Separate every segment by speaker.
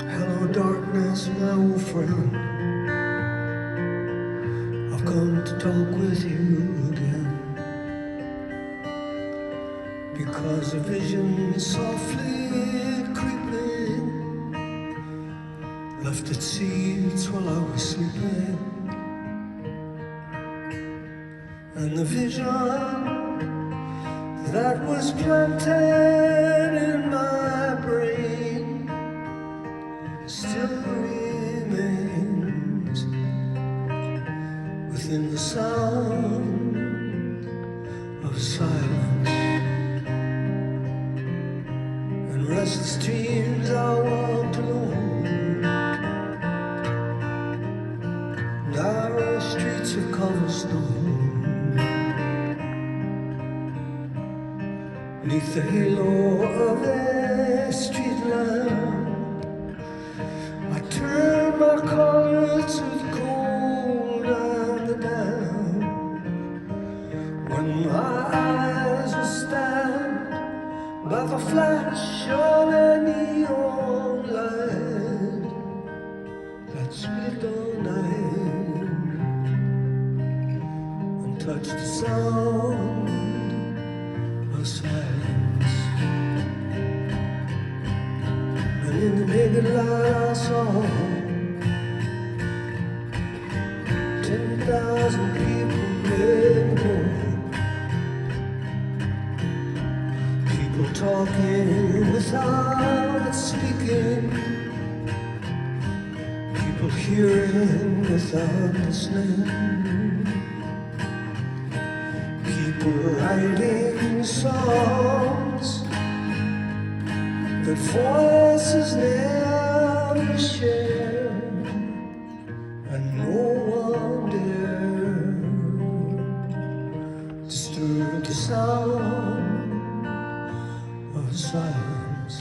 Speaker 1: Hello darkness, my old friend. I've come to talk with you again, because a vision softly creeping left its seeds while I was sleeping. And the vision that was planted in my brain still remains within the sound of silence. And restless dreams I walked alone, narrow streets of cobblestone, beneath the halo of a street lamp. I turned my collar to the cold and the damp, when my eyes were stabbed by the flash of a neon light that split all night and touched the sound of silence. And in the naked light I saw 10,000 people, maybe more. People talking without speaking, people hearing without listening, people writing songs that voices never share, and no one dare disturb the sound of silence.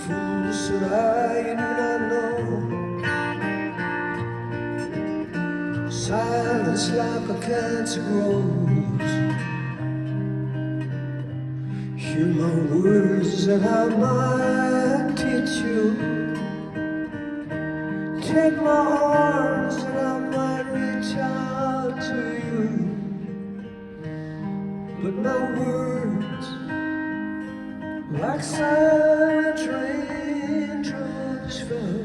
Speaker 1: Fools that I do not know, silence like a cancer grows. Hear my words that I might teach you, take my arms that I might reach out to you. But my words, like silent raindrops fell,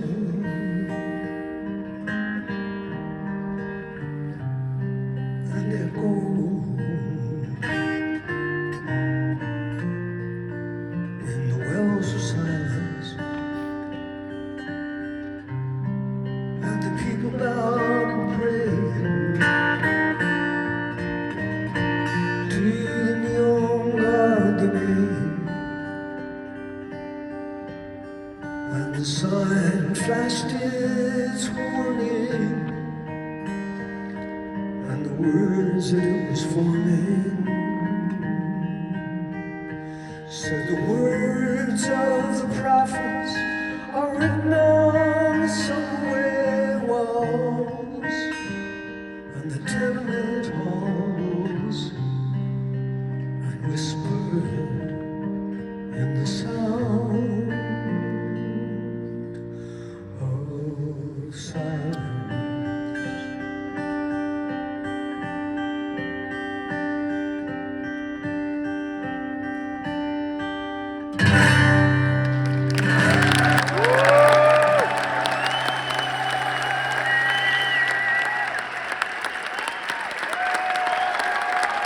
Speaker 1: and they're gold in the wells of silence. And the people bowed and prayed to the neon god they made, and the sign flashed its warning, and the words that it was forming said, the words of the prophets are written on the subway walls and the tenement halls, and whispered in the silence.